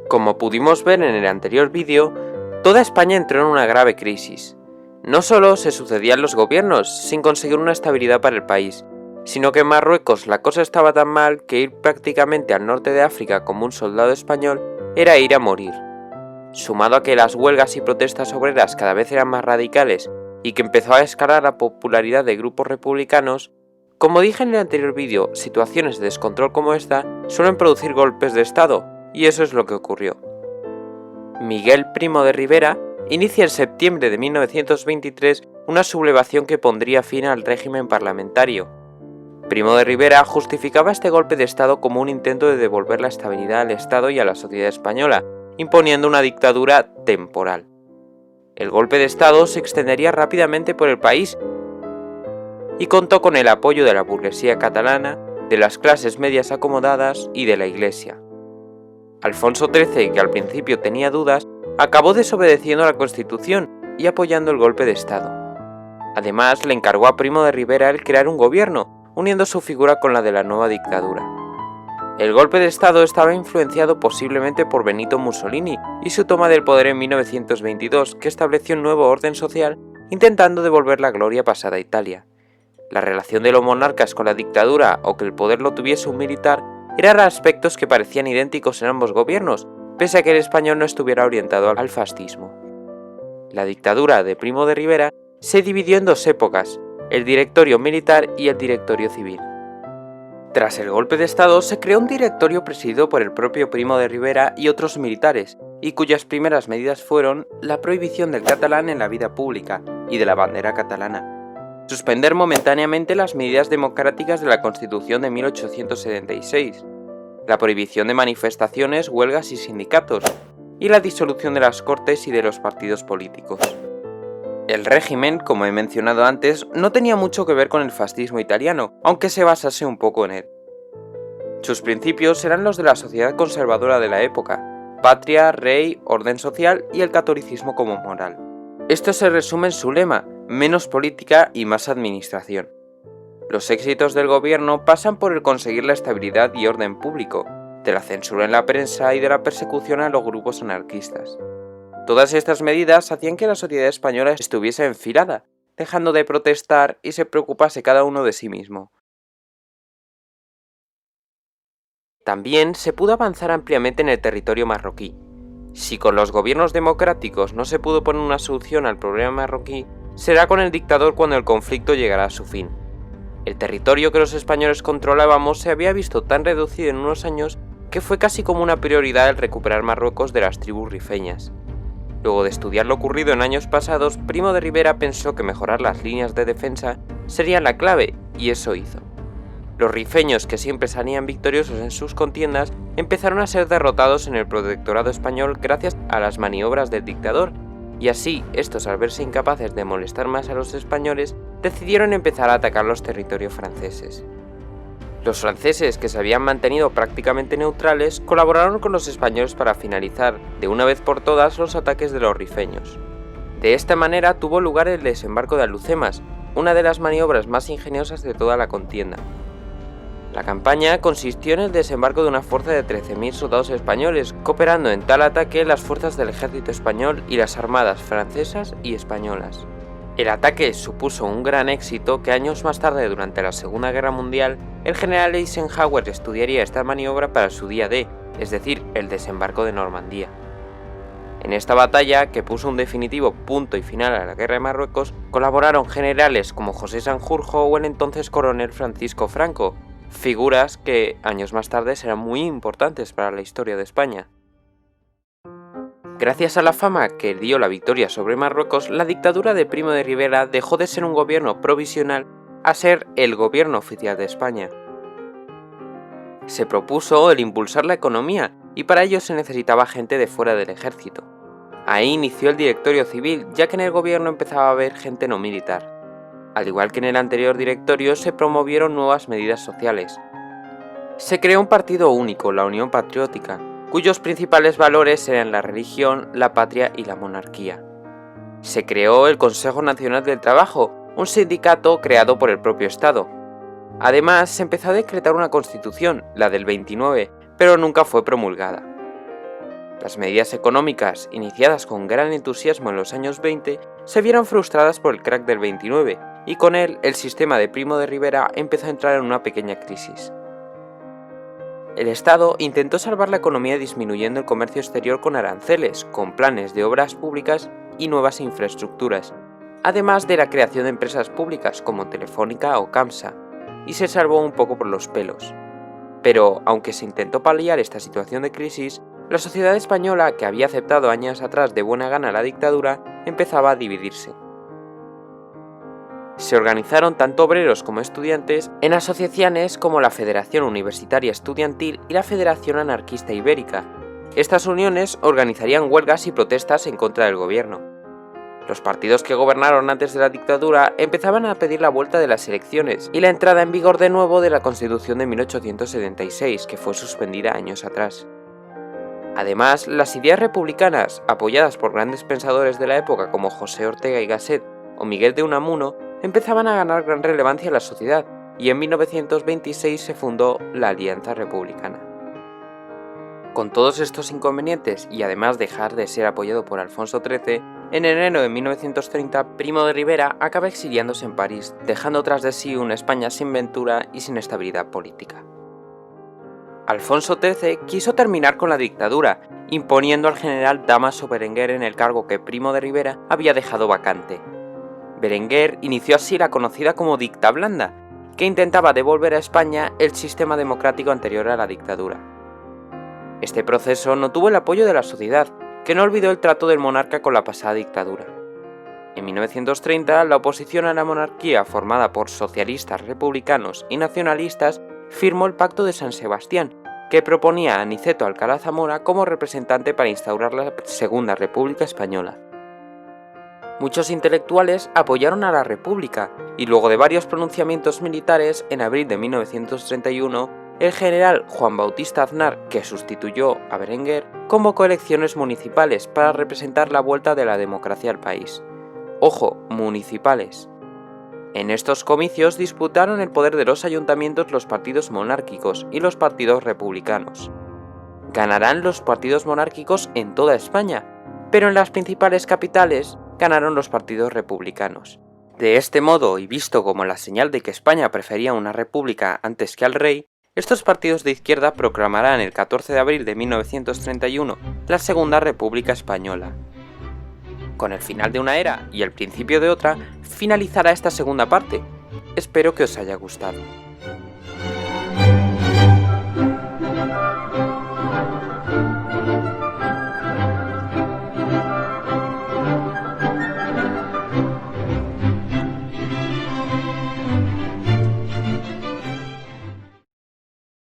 Como pudimos ver en el anterior vídeo, toda España entró en una grave crisis. No solo se sucedían los gobiernos sin conseguir una estabilidad para el país, sino que en Marruecos la cosa estaba tan mal que ir prácticamente al norte de África como un soldado español era ir a morir. Sumado a que las huelgas y protestas obreras cada vez eran más radicales y que empezó a escalar la popularidad de grupos republicanos, como dije en el anterior vídeo, situaciones de descontrol como esta suelen producir golpes de estado, y eso es lo que ocurrió. Miguel Primo de Rivera inicia en septiembre de 1923 una sublevación que pondría fin al régimen parlamentario. Primo de Rivera justificaba este golpe de estado como un intento de devolver la estabilidad al Estado y a la sociedad española, imponiendo una dictadura temporal. El golpe de estado se extendería rápidamente por el país y contó con el apoyo de la burguesía catalana, de las clases medias acomodadas y de la Iglesia. Alfonso XIII, que al principio tenía dudas, acabó desobedeciendo la Constitución y apoyando el golpe de estado. Además, le encargó a Primo de Rivera el crear un gobierno, uniendo su figura con la de la nueva dictadura. El golpe de estado estaba influenciado posiblemente por Benito Mussolini y su toma del poder en 1922, que estableció un nuevo orden social intentando devolver la gloria pasada a Italia. La relación de los monarcas con la dictadura o que el poder lo tuviese un militar eran aspectos que parecían idénticos en ambos gobiernos, pese a que el español no estuviera orientado al fascismo. La dictadura de Primo de Rivera se dividió en dos épocas, el directorio militar y el directorio civil. Tras el golpe de estado se creó un directorio presidido por el propio Primo de Rivera y otros militares, y cuyas primeras medidas fueron la prohibición del catalán en la vida pública y de la bandera catalana, suspender momentáneamente las medidas democráticas de la Constitución de 1876, la prohibición de manifestaciones, huelgas y sindicatos, y la disolución de las Cortes y de los partidos políticos. El régimen, como he mencionado antes, no tenía mucho que ver con el fascismo italiano, aunque se basase un poco en él. Sus principios eran los de la sociedad conservadora de la época: patria, rey, orden social y el catolicismo como moral. Esto se resume en su lema: menos política y más administración. Los éxitos del gobierno pasan por el conseguir la estabilidad y orden público, de la censura en la prensa y de la persecución a los grupos anarquistas. Todas estas medidas hacían que la sociedad española estuviese enfilada, dejando de protestar y se preocupase cada uno de sí mismo. También se pudo avanzar ampliamente en el territorio marroquí. Si con los gobiernos democráticos no se pudo poner una solución al problema marroquí, será con el dictador cuando el conflicto llegará a su fin. El territorio que los españoles controlábamos se había visto tan reducido en unos años que fue casi como una prioridad el recuperar Marruecos de las tribus rifeñas. Luego de estudiar lo ocurrido en años pasados, Primo de Rivera pensó que mejorar las líneas de defensa sería la clave, y eso hizo. Los rifeños, que siempre salían victoriosos en sus contiendas, empezaron a ser derrotados en el protectorado español gracias a las maniobras del dictador, y así, estos, al verse incapaces de molestar más a los españoles, decidieron empezar a atacar los territorios franceses. Los franceses, que se habían mantenido prácticamente neutrales, colaboraron con los españoles para finalizar, de una vez por todas, los ataques de los rifeños. De esta manera tuvo lugar el desembarco de Alhucemas, una de las maniobras más ingeniosas de toda la contienda. La campaña consistió en el desembarco de una fuerza de 13.000 soldados españoles, cooperando en tal ataque las fuerzas del ejército español y las armadas francesas y españolas. El ataque supuso un gran éxito que años más tarde, durante la Segunda Guerra Mundial, el general Eisenhower estudiaría esta maniobra para su día D, es decir, el desembarco de Normandía. En esta batalla, que puso un definitivo punto y final a la Guerra de Marruecos, colaboraron generales como José Sanjurjo o el entonces coronel Francisco Franco, figuras que años más tarde serán muy importantes para la historia de España. Gracias a la fama que dio la victoria sobre Marruecos, la dictadura de Primo de Rivera dejó de ser un gobierno provisional a ser el gobierno oficial de España. Se propuso el impulsar la economía y para ello se necesitaba gente de fuera del ejército. Ahí inició el directorio civil, ya que en el gobierno empezaba a haber gente no militar. Al igual que en el anterior directorio, se promovieron nuevas medidas sociales. Se creó un partido único, la Unión Patriótica, cuyos principales valores eran la religión, la patria y la monarquía. Se creó el Consejo Nacional del Trabajo, un sindicato creado por el propio Estado. Además, se empezó a decretar una constitución, la del 29, pero nunca fue promulgada. Las medidas económicas, iniciadas con gran entusiasmo en los años 20, se vieron frustradas por el crack del 29, y con él el sistema de Primo de Rivera empezó a entrar en una pequeña crisis. El Estado intentó salvar la economía disminuyendo el comercio exterior con aranceles, con planes de obras públicas y nuevas infraestructuras, además de la creación de empresas públicas como Telefónica o Camsa, y se salvó un poco por los pelos. Pero, aunque se intentó paliar esta situación de crisis, la sociedad española, que había aceptado años atrás de buena gana la dictadura, empezaba a dividirse. Se organizaron tanto obreros como estudiantes en asociaciones como la Federación Universitaria Estudiantil y la Federación Anarquista Ibérica. Estas uniones organizarían huelgas y protestas en contra del gobierno. Los partidos que gobernaron antes de la dictadura empezaban a pedir la vuelta de las elecciones y la entrada en vigor de nuevo de la Constitución de 1876, que fue suspendida años atrás. Además, las ideas republicanas, apoyadas por grandes pensadores de la época como José Ortega y Gasset o Miguel de Unamuno, empezaban a ganar gran relevancia en la sociedad, y en 1926 se fundó la Alianza Republicana. Con todos estos inconvenientes y además dejar de ser apoyado por Alfonso XIII, en enero de 1930 Primo de Rivera acaba exiliándose en París, dejando tras de sí una España sin ventura y sin estabilidad política. Alfonso XIII quiso terminar con la dictadura, imponiendo al general Dámaso Berenguer en el cargo que Primo de Rivera había dejado vacante. Berenguer inició así la conocida como Dicta Blanda, que intentaba devolver a España el sistema democrático anterior a la dictadura. Este proceso no tuvo el apoyo de la sociedad, que no olvidó el trato del monarca con la pasada dictadura. En 1930, la oposición a la monarquía, formada por socialistas, republicanos y nacionalistas, firmó el Pacto de San Sebastián, que proponía a Aniceto Alcalá Zamora como representante para instaurar la Segunda República Española. Muchos intelectuales apoyaron a la República, y luego de varios pronunciamientos militares, en abril de 1931, el general Juan Bautista Aznar, que sustituyó a Berenguer, convocó elecciones municipales para representar la vuelta de la democracia al país. Ojo, municipales. En estos comicios disputaron el poder de los ayuntamientos los partidos monárquicos y los partidos republicanos. Ganarán los partidos monárquicos en toda España, pero en las principales capitales ganaron los partidos republicanos. De este modo, y visto como la señal de que España prefería una república antes que al rey, estos partidos de izquierda proclamarán el 14 de abril de 1931 la Segunda República Española. Con el final de una era y el principio de otra, finalizará esta segunda parte. Espero que os haya gustado.